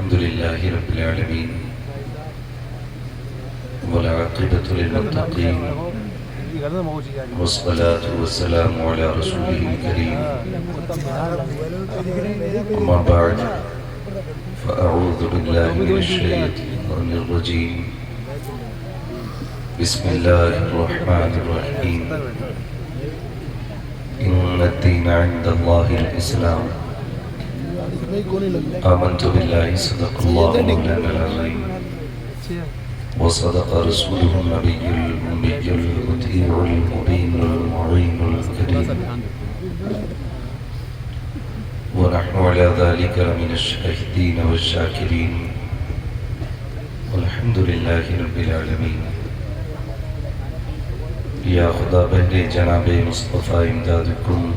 الحمد لله رب العالمين والعاقبة للمتقين والصلاة والسلام على رسوله الكريم أما بعد فأعوذ بالله من الشيطان الرجيم بسم الله الرحمن الرحيم إن الدين عند الله الإسلام آمنت بالله صدق الله مولانا العظيم وصدق رسوله النبي الأمي المطيع المبين المعين الكريم ونحن على ذلك لمن الشاهدين والشاكرين والحمد لله رب العالمين. یا خدا بہر جناب مصطفیٰ امداد کن،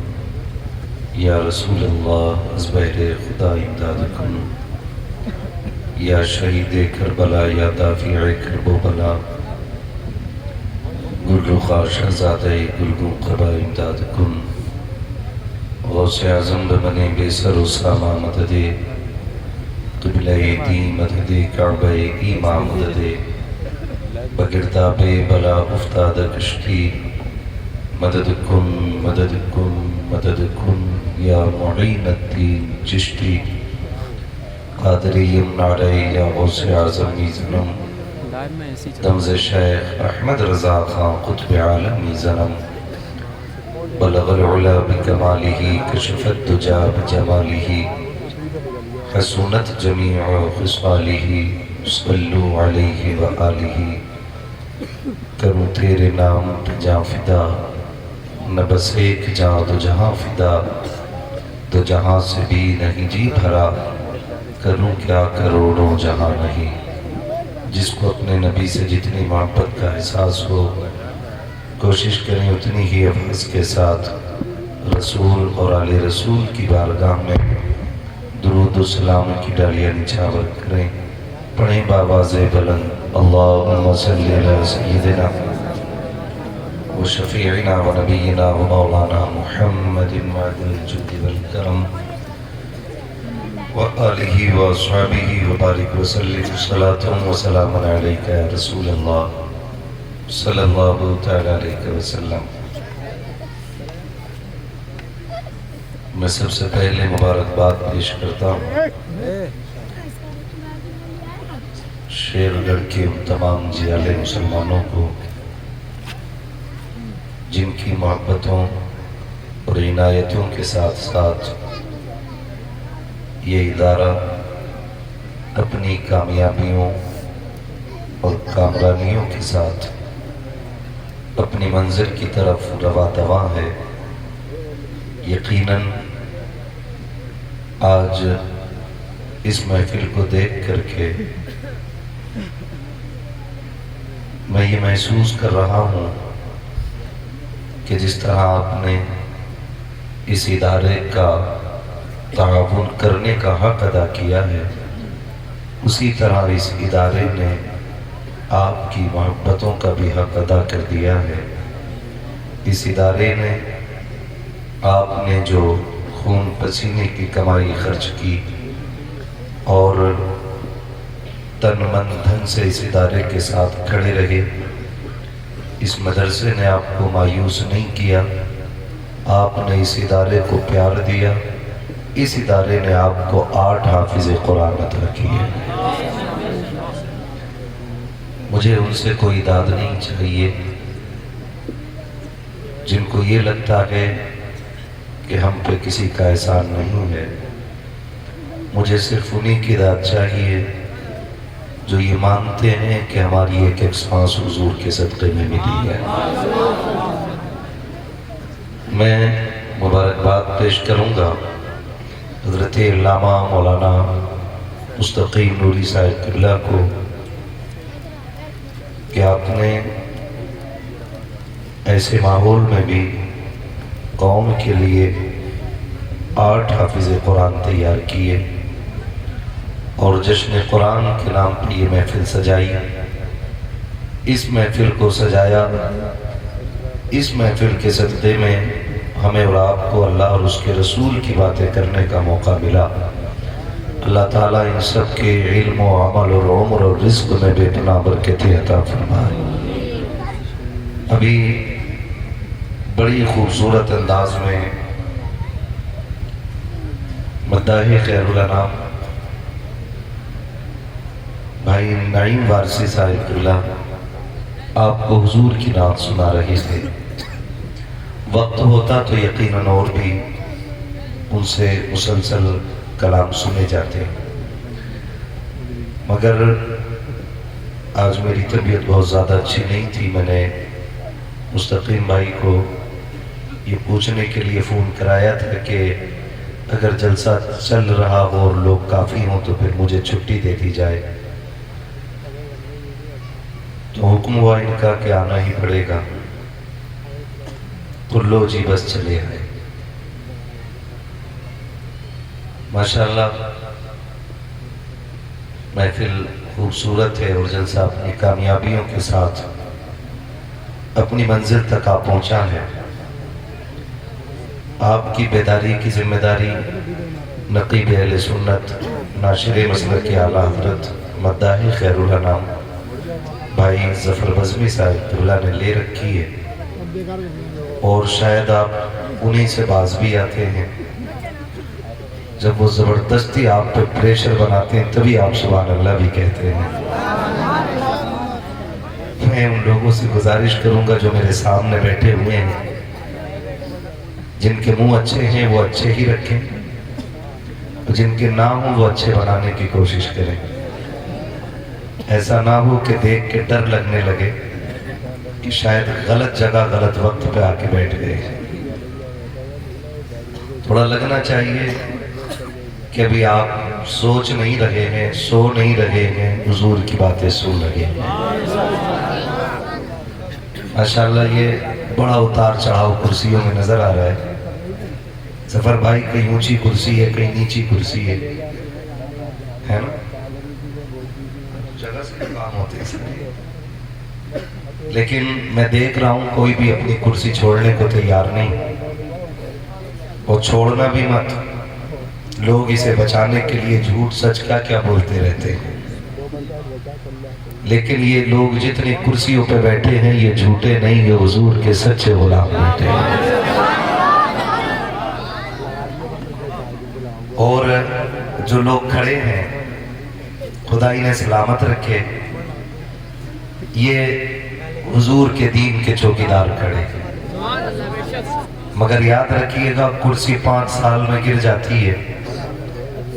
یا رسول اللہ از بہر خدا امداد کن، یا شہید کربلا یا دافع کرب و بلا، گل رخا شہزادہ گلگو قبا امداد کن، غوث اعظم بنے بے سر و ساما مدد، قبلہ دی مدد کعبہ ایمان مدد، بگردہ بے بلا افتاد کشتی، مدد کن مدد کن مدد کن یا معین الدین چشتی، قادری نعرہ یا غوث اعظم زنم، دمز شیخ احمد رضا خان قطب عالمی زنم، بلغ العلا بکمالہ کشف الدجا بجمالہ، حسنت جمیع خصالہ صلو علیہ وآلہ. کروں تیرے نام پہ جاں فدا، نہ بس ایک جاں دو جہاں فدا، دو جہاں سے بھی نہیں جی بھرا، کروں کیا کروڑوں جہاں نہیں. جس کو اپنے نبی سے جتنی محبت کا احساس ہو، کوشش کریں اتنی ہی افعال کے ساتھ رسول اور آل رسول کی بارگاہ میں درود و سلام کی ڈالیاں نچھاور کریں. پڑھیں بآواز بلند اللہم صلی علی سیدنا و شفیعنا و نبینا و مولانا محمد معدن الجود والکرم و آلہ و اصحابہ و بارک و سلم صلاة و سلام علیکہ یا رسول اللہ صلی اللہ تعالی علیہ وسلم. میں سب سے پہلے مبارکباد پیش کرتا ہوں شیر گڑھ کے ان تمام جیالے مسلمانوں کو جن کی محبتوں اور عنایتوں کے ساتھ ساتھ یہ ادارہ اپنی کامیابیوں اور کامرانیوں کے ساتھ اپنی منزل کی طرف رواں دواں ہے. یقیناً آج اس محفل کو دیکھ کر کے میں یہ محسوس کر رہا ہوں کہ جس طرح آپ نے اس ادارے کا تعاون کرنے کا حق ادا کیا ہے، اسی طرح اس ادارے نے آپ کی محبتوں کا بھی حق ادا کر دیا ہے. اس ادارے نے آپ نے جو خون پسینے کی کمائی خرچ کی اور تن من دھن سے اس ادارے کے ساتھ کھڑے رہے، اس مدرسے نے آپ کو مایوس نہیں کیا، آپ نے اس ادارے کو پیار دیا. اس ادارے نے آپ کو 8 حافظ قرآن عطا کیے. مجھے ان سے کوئی داد نہیں چاہیے جن کو یہ لگتا ہے کہ ہم پہ کسی کا احسان نہیں ہے. مجھے صرف انہی کی داد چاہیے جو یہ مانتے ہیں کہ ہماری ایک سانس حضور کے صدقے میں ملی ہے. میں مبارکباد پیش کروں گا حضرت علامہ مولانا مستقیم نوری صاحب قبلہ کو کہ آپ نے ایسے ماحول میں بھی قوم کے لیے 8 حافظ قرآن تیار کیے اور جشن قرآن کے نام پر یہ محفل سجائی. اس محفل کو سجایا، اس محفل کے صدقے میں ہمیں اور آپ کو اللہ اور اس کے رسول کی باتیں کرنے کا موقع ملا. اللہ تعالیٰ ان سب کے علم و عمل اور عمر اور رزق میں بے پناہ برکتیں عطا فرمائے۔ ابھی بڑی خوبصورت انداز میں مداح خیر الانام بھائی نعیم وارثی صاحب قبلہ آپ کو حضور کی نعت سنا رہے تھے۔ وقت ہوتا تو یقیناً اور بھی ان سے مسلسل کلام سنے جاتے، مگر آج میری طبیعت بہت زیادہ اچھی نہیں تھی۔ میں نے مستقیم بھائی کو یہ پوچھنے کے لیے فون کرایا تھا کہ اگر جلسہ چل رہا ہو اور لوگ کافی ہوں تو پھر مجھے چھٹی دے دی جائے، تو حکم ہوا ان کا کہ آنا ہی پڑے گا، تو لو جی بس چلے آئے۔ ماشاءاللہ محفل خوبصورت ہے اور جلسہ اپنی کامیابیوں کے ساتھ اپنی منزل تک آ پہنچا ہے۔ آپ کی بیداری کی ذمہ داری نقیب اہل سنت ناشر مسلک کے اعلیٰ حضرت مداح خیر الانام بھائی ظفر بزمی صاحب اللہ نے لے رکھی ہے، اور شاید آپ انہی سے باز بھی آتے ہیں۔ جب وہ زبردستی آپ پہ پریشر بناتے ہیں تبھی آپ سبحان اللہ بھی کہتے ہیں۔ میں ان لوگوں سے گزارش کروں گا جو میرے سامنے بیٹھے ہوئے ہیں، جن کے منہ اچھے ہیں وہ اچھے ہی رکھیں، جن کے نہ ہوں وہ اچھے بنانے کی کوشش کریں۔ ایسا نہ ہو کہ دیکھ کے ڈر لگنے لگے کہ شاید غلط جگہ غلط وقت پہ آ کے بیٹھ گئے۔ تھوڑا لگنا چاہیے کہ ابھی آپ سوچ نہیں رہے ہیں، سو نہیں رہے ہیں، حضور کی باتیں سن رہے ہیں۔ ماشاءاللہ یہ بڑا اتار چڑھاؤ کرسیوں میں نظر آ رہا ہے۔ ظفر بھائی کہیں اونچی کرسی ہے، کہیں نیچی کرسی ہے نا؟ جگہ سے کام ہوتے ہیں، لیکن میں دیکھ رہا ہوں کوئی بھی اپنی کرسی چھوڑنے کو تیار نہیں، اور چھوڑنا بھی مت۔ لوگ اسے بچانے کے لیے جھوٹ سچ کیا کیا بولتے رہتے ہیں، لیکن یہ لوگ جتنی کرسیوں پہ بیٹھے ہیں یہ جھوٹے نہیں، یہ حضور کے سچے غلام بیٹھے ہیں۔ اور جو لوگ کھڑے ہیں خدا انہیں سلامت رکھے، یہ حضور کے دین کے چوکیدار کھڑے ہیں۔ مگر یاد رکھیے گا کرسی 5 سال میں گر جاتی ہے،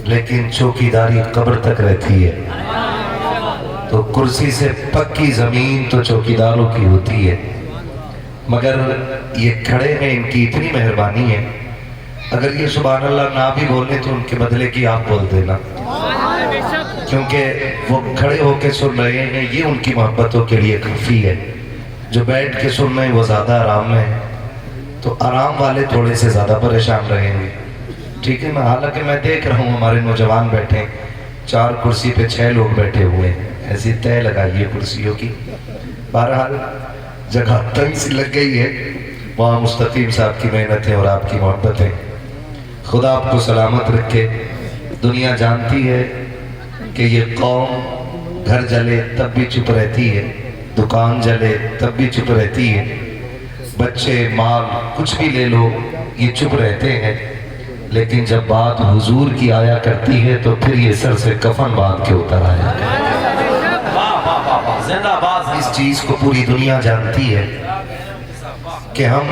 لیکن چوکیداری قبر تک رہتی ہے۔ تو کرسی سے پکی زمین تو چوکیداروں کی ہوتی ہے، مگر یہ کھڑے ہیں، ان کی اتنی مہربانی ہے، اگر یہ سبحان اللہ نہ بھی بولیں تو ان کے بدلے کی آپ بول دینا، کیونکہ وہ کھڑے ہو کے سن رہے ہیں، یہ ان کی محبتوں کے لیے کافی ہے۔ جو بیٹھ کے سن رہے ہیں وہ زیادہ آرام میں ہے، تو آرام والے تھوڑے سے زیادہ پریشان رہیں گے، ٹھیک ہے نا؟ حالانکہ میں دیکھ رہا ہوں ہمارے نوجوان بیٹھے ہیں، 4 کرسی پہ 6 لوگ بیٹھے ہوئے ہیں، ایسی طے لگائیے کرسیوں کی۔ بہرحال جگہ تنگ سی لگ گئی ہے، وہاں مستقیم صاحب کی محنتیں اور آپ کی محبتیں۔ خدا آپ کو سلامت رکھے۔ دنیا جانتی ہے کہ یہ قوم گھر جلے تب بھی چپ رہتی ہے، دکان جلے تب بھی چپ رہتی ہے، بچے مال کچھ بھی لے لو یہ چپ رہتے ہیں، لیکن جب بات حضور کی آیا کرتی ہے تو پھر یہ سر سے کفن باندھ کے اتر آیا کرتے ہیں۔ اس چیز کو پوری دنیا جانتی ہے کہ ہم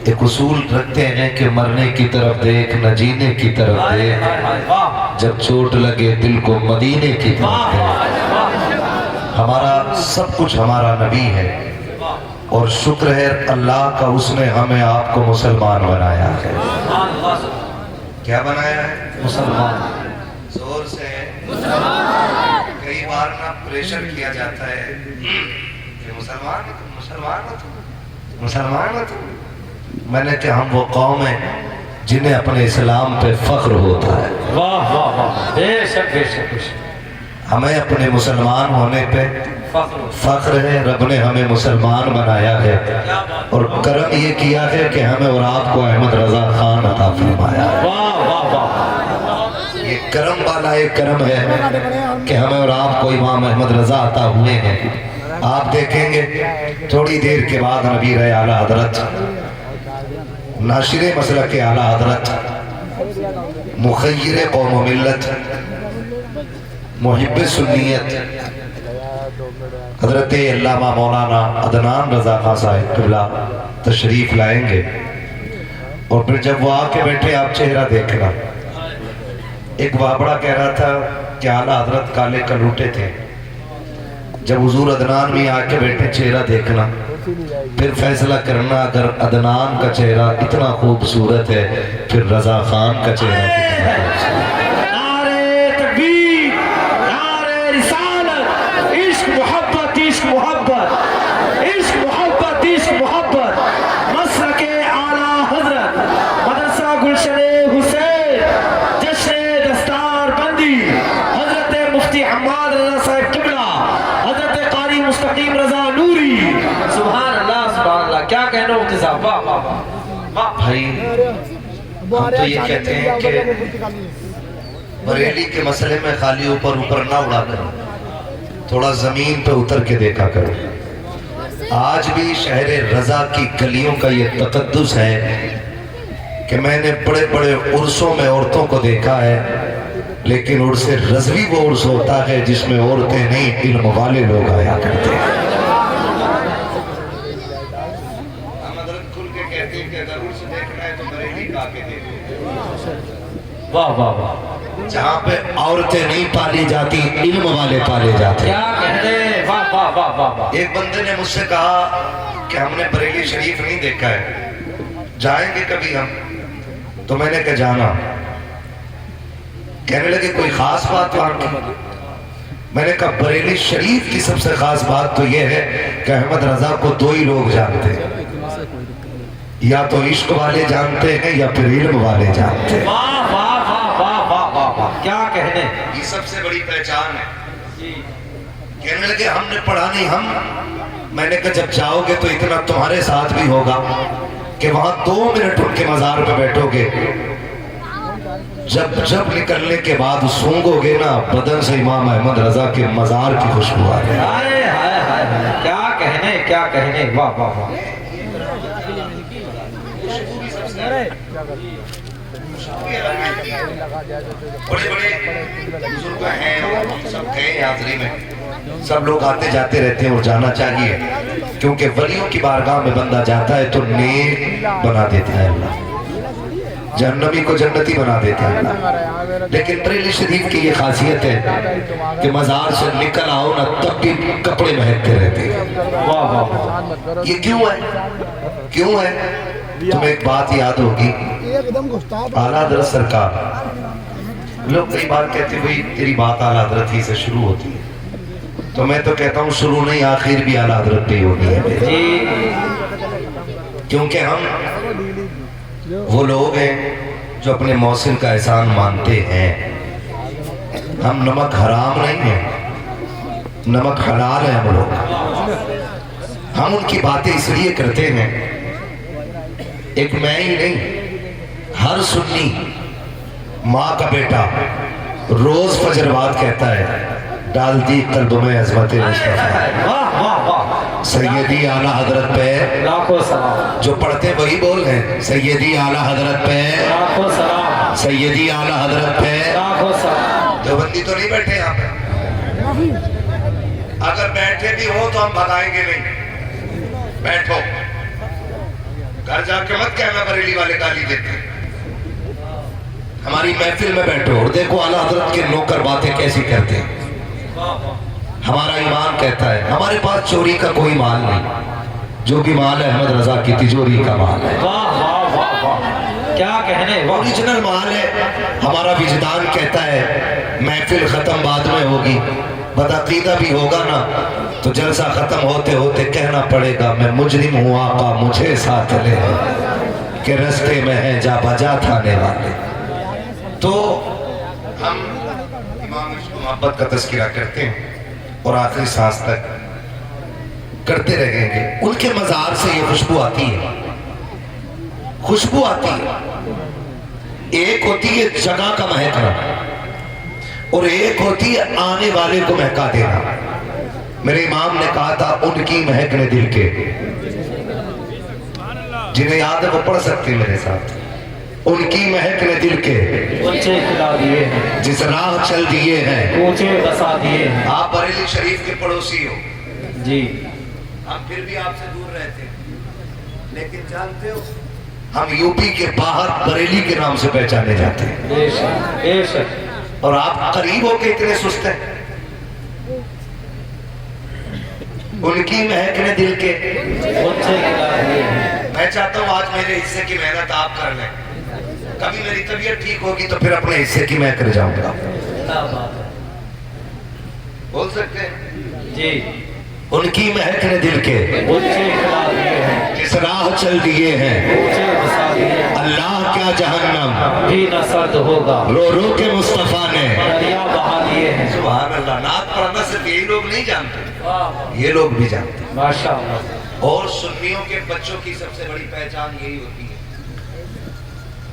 ایک اصول رکھتے ہیں کہ مرنے کی طرف دیکھ نہ جینے کی طرف دیکھ، جب چوٹ لگے دل کو مدینے کی طرف دیکھ۔ ہمارا سب کچھ ہمارا نبی ہے، اور شکر ہے اللہ کا اس نے ہمیں آپ کو مسلمان بنایا ہے۔ کیا بنایا ہے؟ مسلمان۔ زور سے کئی بار نہ پریشر کیا جاتا ہے کہ مسلمان ہے تم، مسلمان ہو تم، مسلمان ہو تم۔ میں نے کہا ہم وہ قوم ہیں جنہیں اپنے اسلام پہ فخر ہوتا ہے۔ واہ واہ واہ، بے شک بے شک بے شک۔ ہمیں اپنے مسلمان ہونے پہ فخر ہے، رب نے ہمیں مسلمان بنایا ہے، اور کرم یہ کیا ہے کہ ہمیں اور آپ کو احمد رضا خان عطا فرمایا ہے۔ واہ واہ واہ، یہ کرم بار تعالیٰ کرم ہے کہ ہمیں اور آپ کو امام احمد رضا عطا ہوئے ہیں. آپ دیکھیں گے تھوڑی دیر کے بعد نبی رہے اعلیٰ حضرت ناشر مسلک کے اعلیٰ حضرت مخیر قوم و ملت محب سنیت حضرت علامہ مولانا عدنان رضا خان صاحب قبلہ تشریف لائیں گے. اور پھر جب وہ آ کے بیٹھے آپ چہرہ دیکھنا. ایک بابڑا کہہ رہا تھا کہ اعلیٰ حضرت کالے کلوٹے تھے. جب حضور عدنان میں آ کے بیٹھے چہرہ دیکھنا پھر فیصلہ کرنا اگر عدنان کا چہرہ اتنا خوبصورت ہے پھر رضا خان کا چہرہ کتنا خوبصورت. نعرے تکبیر، نعرے رسالت، عشق محبت، عشق محبت، عشق محبت، عشق محبت. مسلک اعلیٰ حضرت مدرسہ گلشن حسین جشن دستار بندی حضرت مفتی حماد رضا صاحب قبلہ، حضرت قاری مستقیم رضا نوری. سبحان اللہ سبحان اللہ. کیا کہنا مفتی صاحب، واہ واہ واہ. بھائی ہم تو یہ کہتے ہیں کہ بریلی کے مسئلے میں خالی اوپر اوپر نہ اڑا کرو، تھوڑا زمین پہ اتر کے دیکھا کرو. آج بھی شہر رضا کی گلیوں کا یہ تقدس ہے کہ میں نے بڑے بڑے عرصوں میں عورتوں کو دیکھا ہے، لیکن عرص رضوی وہ عرص ہوتا ہے جس میں عورتیں نہیں علم والے لوگ آیا کرتے ہیں. ہم حضرت کھل کے کہتے ہیں کہ اگر عرص دیکھنا ہے تو بریلی کا کے دیکھو. واہ واہ واہ. جہاں پہ عورتیں نہیں پالی جاتی علم والے پالے جاتے ہیں. کیا کہنے، واہ واہ واہ واہ واہ. ایک بندے نے مجھ سے کہا کہ ہم نے بریلی شریف نہیں دیکھا ہے، جائیں گے کبھی ہم؟ تو میں نے کہا جانا. کہنے لگے کوئی خاص بات وہاں کی؟ میں نے کہا بریلی شریف کی سب سے خاص بات تو یہ ہے کہ احمد رضا کو دو ہی لوگ جانتے ہیں، یا تو عشق والے جانتے ہیں یا پھر علم والے جانتے ہیں. واہ واہ واہ واہ واہ واہ واہ. کیا کہنے. یہ سب سے بڑی پہچان ہے. کہنے لگے ہم نے پڑھا نہیں ہم. میں نے کہا جب جاؤ گے تو اتنا تمہارے ساتھ بھی ہوگا کہ وہاں 2 منٹ ان کے مزار پہ بیٹھو گے، جب نکلنے کے بعد سونگو گے نا بدن سے امام احمد رضا کے مزار کی خوشبو آ جائے. ہائے ہائے ہائے. کیا کہنے، کیا کہنے. واہ واہ واہ. بڑے بڑے بزرگ ہیں، سب گئے حاضری میں، سب لوگ آتے جاتے رہتے ہیں اور جانا چاہیے کیونکہ ولیوں کی بارگاہ میں بندہ جاتا ہے تو نیک بنا دیتا ہے اللہ، جہنمی کو جنتی بنا دیتا ہے اللہ. لیکن بریلی شریف کی یہ خاصیت ہے کہ مزار سے نکل آؤ نا تب بھی کپڑے مہکتے رہتے ہیں. واہ واہ واہ. یہ کیوں ہے؟ کیوں ہے؟ تمہیں ایک بات یاد ہوگی، اعلیٰ حضرت سرکار، لوگ کئی بار کہتے ہیں بھئی تیری بات اعلیٰ حضرت ہی سے شروع ہوتی ہے، تو میں تو کہتا ہوں شروع نہیں آخر بھی اعلیٰ حضرت پہ ہی ہوتی ہے. کیونکہ ہم وہ لوگ ہیں جو اپنے موسم کا احسان مانتے ہیں. ہم نمک حرام نہیں ہیں، نمک حلال ہے ہم لوگ. ہم ان کی باتیں اس لیے کرتے ہیں، ایک میں ہی نہیں، ہر سنی ماں کا بیٹا روز فجر بعد کہتا ہے ڈال دی قلب میں عظمت مصطفیٰ. واہ واہ واہ. سیدی اعلیٰ حضرت پہ لاکھوں سلام. جو پڑھتے وہی بول رہے ہیں، سیدی اعلیٰ حضرت پہ، لاکھوں سلام. سیدی اعلیٰ حضرت پہ. لاکھوں سلام. دیوبندی تو نہیں بیٹھے یہاں پہ؟ اگر بیٹھے بھی ہو تو ہم بھگائیں گے نہیں. بیٹھو، گھر جا کے مت کہنا بریلی والے گالی دیتے. ہماری محفل میں بیٹھو اور دیکھو اعلیٰ حضرت کے نوکر باتیں کیسی کرتے ہیں. ہمارا ایمان کہتا ہے ہمارے پاس چوری کا کوئی مال نہیں، جو بھی مال ہے احمد رضا کی تجوری کا مال ہے. واہ واہ واہ واہ. کیا کہنے. اوریجنل مال ہے. ہمارا وجدان کہتا ہے محفل ختم بعد میں ہوگی، بدعقیدہ بھی ہوگا نا تو جلسہ ختم ہوتے ہوتے کہنا پڑے گا میں مجرم ہوں آقا مجھے ساتھ لے، کہ رستے میں ہے جا بجا تھانے والے. تو ہم امام عشق و محبت کا تذکرہ کرتے ہیں اور آخری سانس تک کرتے رہیں گے. ان کے مزار سے یہ خوشبو آتی ہے، خوشبو آتی ہے. ایک ہوتی ہے جگہ کا مہکنا اور ایک ہوتی ہے آنے والے کو مہکا دینا. میرے امام نے کہا تھا ان کی مہکنے دل کے. جنہیں یاد ہے وہ پڑھ سکتے میرے ساتھ. ان کی مہکنے دل کے اونچے کھلا دیے ہیں، جس راہ چل دیے ہیں. اونچے بسا دیے ہیں. آپ بریلی شریف کے پڑوسی ہو، جی ہم پھر بھی آپ سے دور رہتے ہیں، لیکن جانتے ہو ہم یو پی کے باہر بریلی کے نام سے پہچانے جاتے ہیں. بے شک بے شک. اور آپ قریب ہو کے اتنے سست ہیں. ان کی مہکنے دل کے اونچے کھلا دیے ہیں. میں چاہتا ہوں آج میرے حصے کی محنت آپ کر لیں. کبھی میری طبیعت ٹھیک ہوگی تو پھر اپنے حصے کی میں کر جاؤں گا. کیا بات ہے. بول سکتے ہیں جی ان کی مہکنے دل کے اونچے کھلا دیے ہیں، جس راہ چل دیے ہیں. اونچے بسا دیے ہیں. اللہ کیا جہنم بھی نہ سرد ہوگا، رو رو کے مصطفیٰ نے. دریا بہا دیے ہیں. سبحان اللہ. نعت پڑھنا صرف یہی لوگ نہیں جانتے، واہ یہ لوگ بھی جانتے ہیں. ماشاء اللہ. اور سنیوں کے بچوں کی سب سے بڑی پہچان یہی ہوتی ہے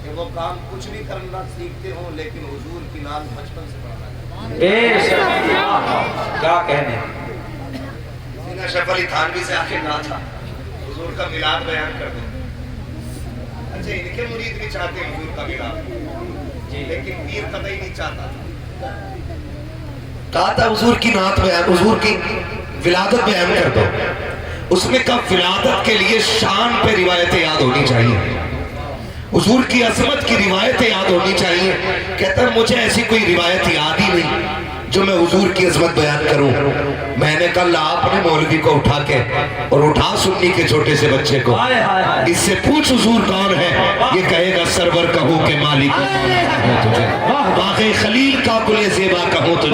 کہ وہ کام کچھ بھی کرنا سیکھتے ہوں لیکن حضور کی نعت بچپن سے پڑھنا چاہتے ہیں. بے شک. کیا کہنے. سینا شیف علی تھانوی سے آخر کہا تھا حضور کا میلاد بیان کر دیں. اچھا ان کے مرید بھی چاہتے ہیں حضور کا میلاد، جی لیکن پیر قطعی نہیں چاہتا. کہا تھا حضور کی نعت بیان، حضور کی ولادت بیان کر دو. اس میں کب ولادت کے لیے شان پہ روایتیں یاد ہونی چاہیے، حضور کی عظمت کی روایتیں یاد ہونی چاہیے. کہتا ہے مجھے ایسی کوئی روایت یاد ہی نہیں جو میں حضور کی عظمت بیان کروں. میں نے کہا آپ نے مولوی کو اٹھا کے اور اٹھا سنی کے چھوٹے سے بچے کو، اس سے پوچھ حضور کون ہے، یہ کہے گا سرور کہوں کہ مالک تجھے، باغ خلیل کا گل زیبا کہوں تجھے،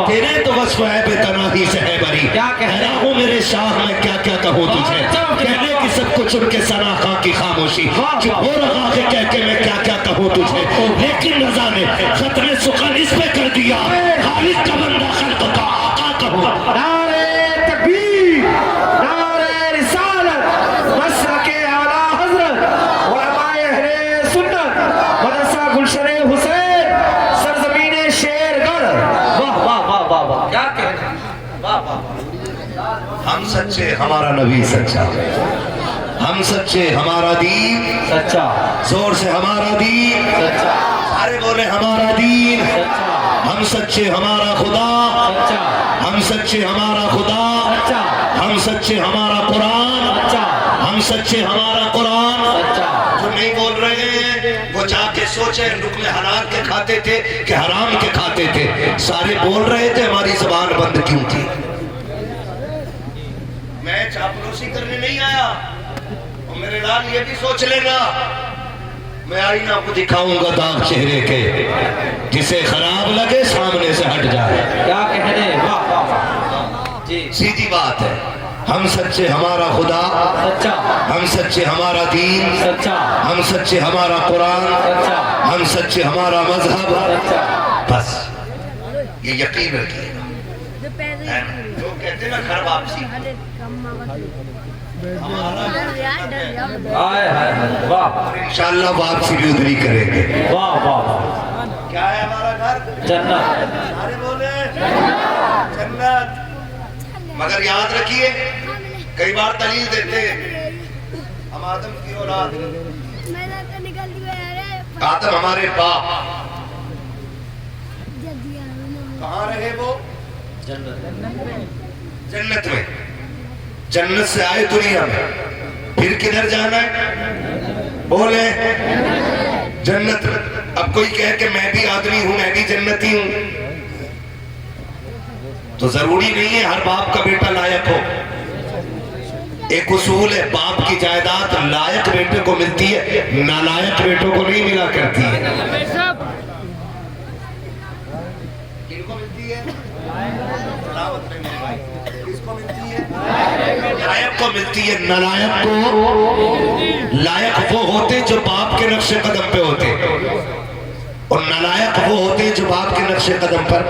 تیرے تو وصف ہے بے تناہی سے ہے بری، حیران ہوں میرے شاہ میں کیا کیا کہوں تجھے، کہنے کی سب کچھ ان کے ثنا خاں کی خاموشی، چپ ہو رہا ہے کہہ کے میں کیا کیا کہوں تجھے. لیکن رضا نے ختم سخن اس پہ کر دیا، خالق کا بندہ خلق کا آقا کہوں. نعرہ تکبیر، نعرہ رسالت، مسلک اعلیٰ حضرت، علماء اہل سنت، مدرسہ گلشن حسین، سرزمین شیر گڑھ. واہ واہ واہ واہ واہ. کیا کہتے ہیں. واہ واہ. ہم سچے ہمارا نبی سچا، ہم سچے ہمارا دین سچا زور سے، ہمارا دین سچا سارے بولے ہمارا دین. سچا ہم سچے ہمارا خدا، سچا ہم سچے ہمارا خدا، سچا ہم سچے ہمارا قرآن، سچا ہم سچے ہمارا قرآن. سچا. جو نہیں بول رہے ہیں وہ جا کے سوچے لقمے حلال کے کھاتے تھے کہ حرام کے کھاتے تھے. سارے بول رہے تھے، ہماری زبان بند کیوں تھی. میں چاپلوسی کرنے نہیں آیا، اور میرے لال یہ بھی سوچ لینا میں آئینہ کو دکھاؤں گا داغ چہرے کے، جسے خراب لگے سامنے سے ہٹ جائے. کیا کہنے. واہ واہ واہ. جی سیدھی بات ہے. ہم سچے ہمارا خدا، سچا ہم سچے ہمارا دین، سچا ہم سچے ہمارا قرآن، سچا ہم سچے ہمارا مذہب. سچا. بس یہ یقین رکھیے گا. لوگ کہتے ہیں نا گھر واپسی، آئے ہائے. واہ انشاءاللہ واپسی بھی ادھری کریں گے. واہ واہ واہ. کیا ہے ہمارا گھر؟ جنت. سارے بولے جنت. مگر یاد رکھیے کئی بار دلیل دیتے ہیں ہم آدم کی اولاد، آدم ہمارے باپ، کہاں رہے وہ؟ جنت میں. جنت سے آئے دنیا میں، پھر کدھر جانا ہے؟ بولے جنت. اب کوئی کہے کہ میں بھی آدمی ہوں، میں بھی جنتی ہوں، تو ضروری نہیں ہے ہر باپ کا بیٹا لائق ہو. ایک اصول ہے، باپ کی جائیداد لائق بیٹے کو ملتی ہے، نالائق بیٹوں کو نہیں ملا کرتی ہے. کن کو ملتی ہے؟ کس کو ملتی ہے؟ لائق کو ملتی ہے. نالائق کو لائق وہ ہوتے جو باپ کے نقش قدم پہ ہوتے، اور نالائق وہ ہوتے جو باپ کے نقش قدم پر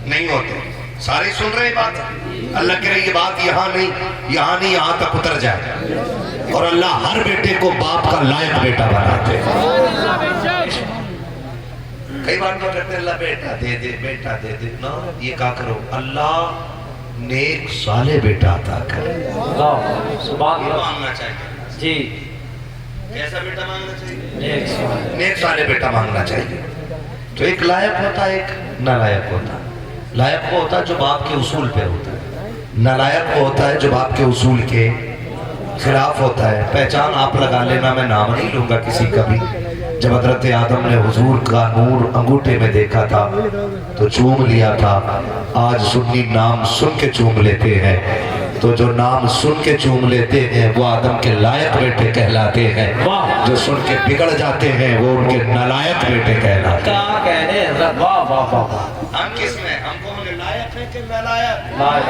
نہیں ہوتے. سارے سن رہے بات؟ اللہ کہہ رہے یہ بات یہاں نہیں، یہاں تک اتر جائے. اور اللہ ہر بیٹے کو باپ کا لائق بیٹا بناتے. کئی بار تو کرتے اللہ بیٹا دے دے بیٹا دے دے، نا یہ کہا کرو اللہ نیک صالح بیٹا عطا کر۔ اللہ سبحان یہ اللہ مانگنا چاہیے جی، کیسا بیٹا مانگنا چاہیے؟ نیک صالح، نیک صالح بیٹا مانگنا چاہیے۔ تو ایک لائق ہوتا ہے ایک نالائق ہوتا ہے۔ لائق وہ ہوتا ہے جو باپ کے اصول پہ ہوتا ہے، نالائق وہ ہوتا ہے جو باپ کے اصول کے خلاف ہوتا ہے۔ پہچان آپ لگا لینا، میں نام نہیں لوں گا کسی کا بھی۔ جب حضرت آدم نے حضور کا نور انگوٹھے میں دیکھا تھا تو چوم لیا تھا، آج سنی نام سن کے چوم لیتے ہیں، تو جو نام سن کے چوم لیتے ہیں وہ آدم کے لائق بیٹے کہلاتے ہیں، جو سن کے بگڑ جاتے ہیں وہ ان کے نالائق بیٹے کہلاتے ہیں۔ کیا کہنے حضرت، واہ واہ واہ واہ، ہم کس میں؟ ہم کو لائق ہیں کہ نالائق؟ لائق،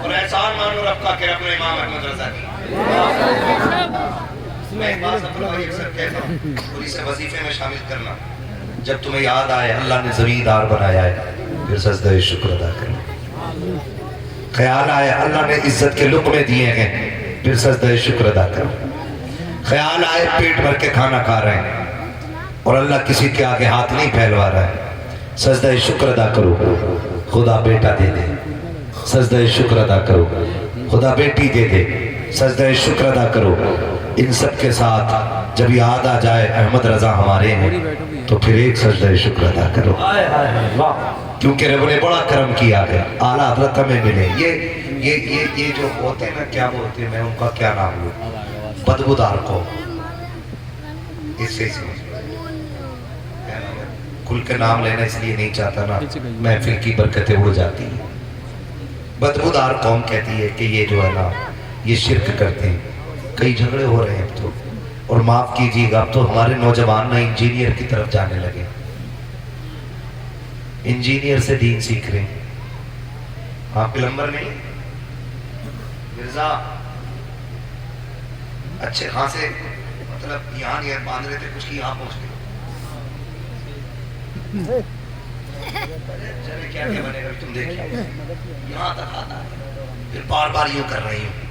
اور احسان مانو رب کا کہ رب نے امام احمد رضا کی۔ میں ایک بات اپنی اکثر کہتا ہوں اور اسے وظیفے میں شامل کرنا، جب تمہیں یاد آئے اللہ نے زمیندار بنایا ہے پھر سجدہ شکر ادا کرنا، خیال آئے اللہ نے عزت کے لقمے دیے ہیں پھر سجدہ شکر ادا کرنا، خیال آئے پیٹ بھر کے کھانا کھا رہے ہیں اور اللہ کسی کے آگے ہاتھ نہیں پھیلوا رہا ہے، سجدہ شکر ادا کرو، خدا بیٹا دے دے، سجدہ شکر ادا کرو، خدا بیٹی دے دے، سجدہ شکر ادا کرو۔ ان سب کے ساتھ جب یاد آ جائے احمد رضا ہمارے ہیں تو پھر ایک سجدہ شکر ادا کرو، ہائے ہائے واہ، کیونکہ رب نے بڑا کرم کیا ہے، اعلیٰ حضرت ہمیں ملے۔ یہ جو ہوتے ہیں نا، کیا بولتے ہیں، میں ان کا کیا نام لوں، بدبودار کو، اس سے کھل کے نام لینا اس لیے نہیں چاہتا نا، محفل کی برکتیں اڑ جاتی ہیں۔ بدبودار قوم کہتی ہے کہ یہ جو ہے نا یہ شرک کرتے ہیں، کئی جھگڑے ہو رہے ہیں اب تو، اور معاف کیجیے گا اب تو ہمارے نوجوان نا انجینئر کی طرف جانے لگے، انجینئر سے دین سیکھ رہے ہیں۔ آپ پلمبر نہیں، مرزا اچھے خاصے مطلب یہاں نہیں باندھ رہے تھے، کچھ کی یہاں پہنچ گئے، چلے کیا کیا بنے گا تم دیکھیں، یہاں تک آتا ہے، پھر بار بار یوں کر رہی ہوں،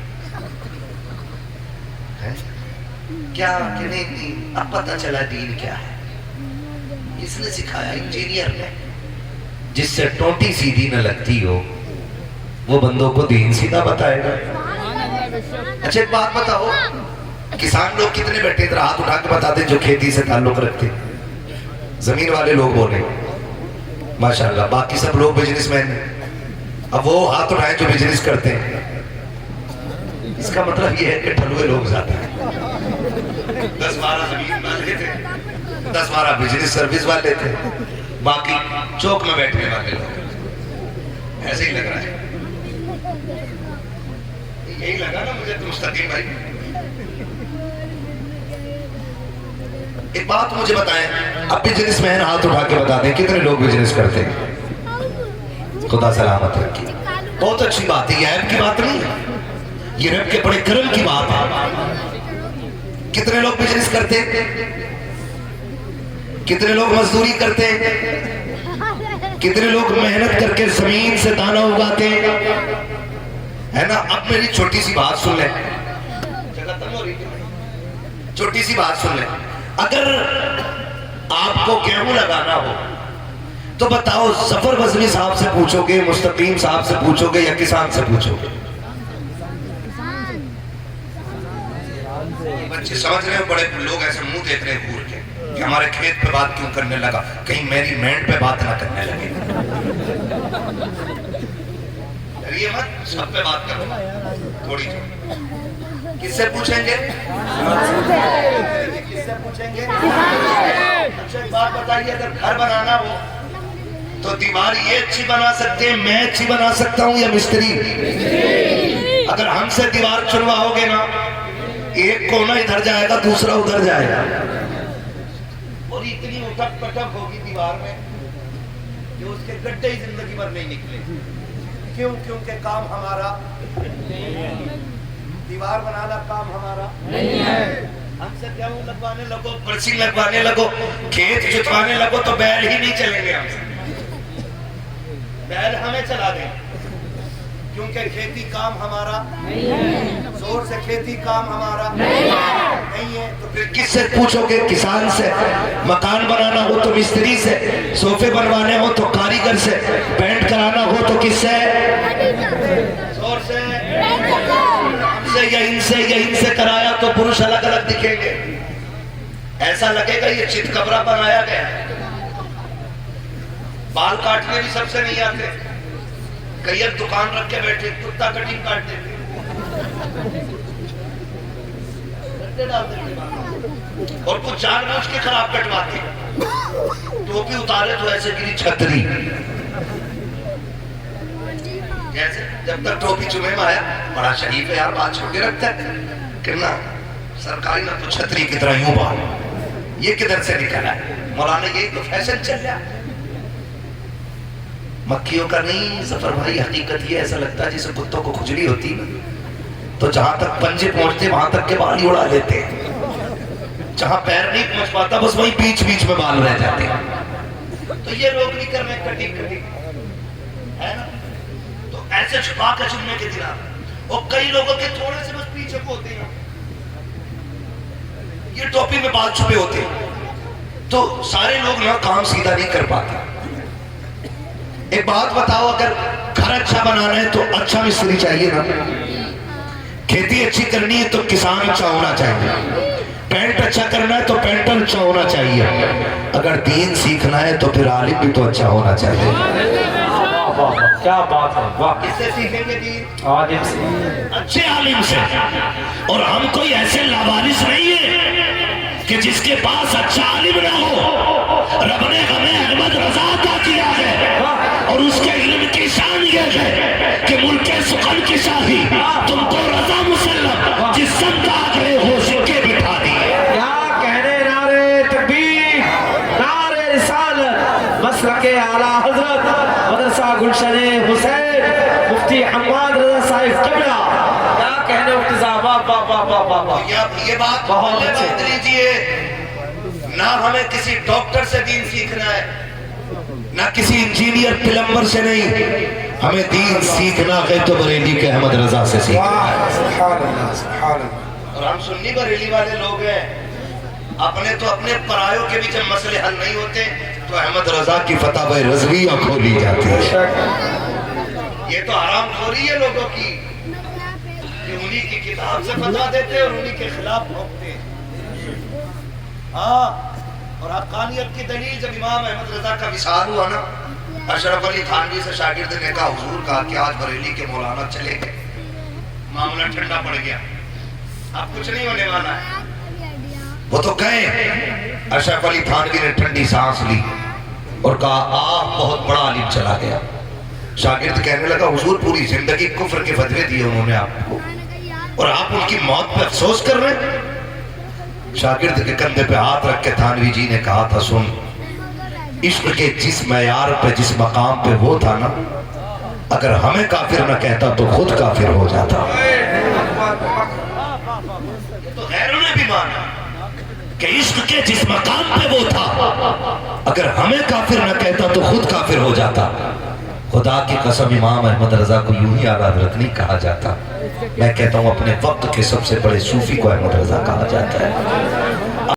کیا کہ نہیں، اب پتہ چلا دین کیا ہے، اس نے سکھایا انجینئر نے، جس سے ٹوٹی سیدھی نہ لگتی ہو وہ بندوں کو دین سیدھا بتائے گا۔ اچھا ایک بات بتاؤ، کسان لوگ کتنے بیٹھے ادھر ہاتھ اٹھا کے بتا دیں جو کھیتی سے تعلق رکھتے، زمین والے لوگ بولے ماشاءاللہ، باقی سب لوگ بزنس مین ہیں، اب وہ ہاتھ اٹھائیں جو بزنس کرتے ہیں، اس کا مطلب یہ ہے کہ ٹھلوے لوگ زیادہ ہیں، 10-12 زمین والے تھے، 10-12 بزنس سروس والے تھے، باقی چوک میں بیٹھنے والے لوگ، ایسے ہی لگ رہا ہے، یہی لگا نا مجھے تو مستقیم بھائی۔ ایک بات مجھے بتائیں، اب بزنس مین ہاتھ اٹھا کے بتا دیں کتنے لوگ بزنس کرتے ہیں؟ خدا سلامت رکھے، بہت اچھی بات ہے، یہ عیب کی بات نہیں ہے، یہ رب کے بڑے کرم کی بات ہے۔ کتنے لوگ بزنس کرتے ہیں، کتنے لوگ مزدوری کرتے ہیں، کتنے لوگ محنت کر کے زمین سے دانہ اگاتے ہیں، ہے نا۔ اب میری چھوٹی سی بات سن لیں، چھوٹی سی بات سن لیں، اگر آپ کو گیہوں لگانا ہو تو بتاؤ ظفر بزمی صاحب سے پوچھو گے، مستقیم صاحب سے پوچھو گے یا کسان سے پوچھو گے؟ بچے سمجھ رہے ہو، بڑے لوگ ایسے منہ دیکھ رہے ہیں گور کے کہ ہمارے کھیت پہ بات کیوں کرنے لگا، کہیں میری مینڈ پہ بات نہ کرنے لگے۔ ڈریے مت، سب پہ بات کرو تھوڑی جو، کس سے پوچھیں گے؟ کس سے پوچھیں گے؟ اچھا ایک بات بتائیے، اگر گھر بنانا ہو تو دیوار یہ اچھی بنا سکتے ہیں، میں اچھی بنا سکتا ہوں یا مستری؟ اگر ہم سے دیوار چنواؤ گے نا، ایک کونا ادھر جائے گا دوسرا ادھر جائے گا، اور اتنی اٹھک پٹک ہوگی دیوار میں کہ اس کے گڈھے ہی زندگی بھر نہیں نکلے۔ کیوں؟ کیونکہ کام ہمارا نہیں ہے، دیوار بنانا کام ہمارا نہیں ہے۔ ہم سے گیہوں لگوانے لگو، برسی لگوانے لگو، کھیت جتوانے لگو تو بیل ہی نہیں چلیں گے، ہم سے بیل ہمیں چلا دیں، کیونکہ کھیتی کام ہمارا زور سے کھیتی کام ہمارا نہیں ہے، تو پھر کس سے پوچھو گے؟ کسان سے۔ مکان بنانا ہو تو مستری سے، صوفے بنوانے ہو تو کاریگر سے، پینٹ کرانا ہو تو کس سے؟ زور سے، ہم سے یا ان سے کرایا تو پروش الگ الگ دکھیں گے، ایسا لگے گا یہ چت کبرا بنایا گیا۔ بال کاٹنے بھی سب سے نہیں آتے، کئی ایک دکان رکھ کے بیٹھے کتا کٹنگ کاٹ دیتے، اور کچھ جان بوجھ کے خراب کٹواتے، ٹوپی اتارے تو ایسے گری چھتری، جیسے جب تک ٹوپی جمعے میں آیا بڑا شریف ہے یار، بات چھوڑ کے رکھتا ہے کرنا سرکاری نہ تو چھتری کی طرح یوں بال، یہ کدھر سے نکلا ہے؟ مولانا یہی تو فیشن چل رہا ہے، مکھیوں کا نہیں ظفر بھائی، حقیقت یہ ایسا لگتا ہے جیسے کتوں کو کھجلی ہوتی ہے تو جہاں تک پنجے پہنچتے وہاں تک کے بال ہی اڑا لیتے ہیں، جہاں پیر نہیں پہنچ پاتا بس وہیں بیچ بیچ میں بال رہ جاتے ہیں، تو یہ لوگ نہیں کر رہے کٹنگ ہے نا، تو ایسے چھپا کر جمعے کے دن اور کئی لوگوں کے تھوڑے سے بس پیچھے کو ہوتے ہیں، یہ ٹوپی میں بال چھپے ہوتے ہیں، تو سارے لوگ یہاں کام سیدھا نہیں کر پاتے۔ ایک بات بتاؤ، اگر گھر اچھا بنانا ہے تو اچھا مستری چاہیے نا، کھیتی اچھی کرنی ہے تو کسان اچھا ہونا چاہیے، پینٹ اچھا کرنا ہے تو پینٹر اچھا ہونا چاہیے، اگر دین سیکھنا ہے تو پھر عالم بھی تو اچھا ہونا چاہیے۔ کیا بات ہے، واہ! کس سے سیکھیں گے دین؟ عالم سے، اچھے عالم سے، اور ہم کوئی ایسے لاوارث نہیں ہے کہ جس کے پاس اچھا عالم نہ ہو۔ رب نے ہمیں احمد رضا عطا کیا ہے، اور اس کے علم کی شان یہ ہے کہ ملک سخن کی شاہی تم کو رضا مسلم، جس سمت آ گئے ہو سکے بٹھا دیے۔ کیا کہنے، نعرہ تکبیر، نعرہ رسالت، مسلک اعلیٰ حضرت مدرسہ گلشن حسین مفتی حماد رضا صاحب قبلہ، کیا کہنے مفتی صاحب، واہ واہ واہ واہ واہ! یہ بات بہت بہت اچھے، لیجیے، نہ ہمیں کسی ڈاکٹر سے دین سیکھنا ہے، نہ کسی انجینئر پلمبر سے نہیں، ہمیں دین سیکھنا ہے تو بریلی کے احمد رضا سے سیکھنا ہے۔ سبحان اللہ، سبحان اللہ۔ اور ہم سنی بریلی والے لوگ ہیں، اپنے تو اپنے پرایوں کے بھی جب مسئلے حل نہیں ہوتے تو احمد رضا کی فتح رضویہ کھولی جاتی ہے۔ یہ تو حرام خوری ہے لوگوں کی کہ انہی کی کتاب سے فتح دیتے اور انہی کے خلاف بھونکتے ہیں۔ ہاں، اور حقانیت کی دلیل جب امام احمد رضا کا وصال ہوا نا، اشرف علی تھانوی سے شاگرد نے کہا حضور کہا کہ آج بریلی کے مولانا چلے گئے، معاملہ ٹھنڈا پڑ گیا، اب کچھ نہیں ہونے والا ہے۔ وہ تو گئے، اشرف علی تھانوی نے ٹھنڈی سانس لی اور کہا آپ بہت بڑا عالم چلا گیا۔ شاگرد کہنے لگا حضور پوری زندگی کفر کے فتوے دیے انہوں نے آپ کو، اور آپ ان کی موت پہ افسوس کر رہے ہیں۔ شاگرد کے کندھے پہ ہاتھ رکھ کے تھانوی جی نے کہا تھا سن، عشق کے جس معیار پہ جس مقام پہ وہ تھا نا، اگر ہمیں کافر نہ کہتا تو خود کافر ہو جاتا۔ تو غیروں نے بھی مانا کہ عشق کے جس مقام پہ وہ تھا، اگر ہمیں کافر نہ کہتا تو خود کافر ہو جاتا۔ خدا کی قسم امام احمد رضا کو یوں ہی اعلیٰ حضرت نہیں کہا جاتا، میں کہتا ہوں اپنے وقت کے سب سے بڑے صوفی کو احمد رضا کہا جاتا ہے۔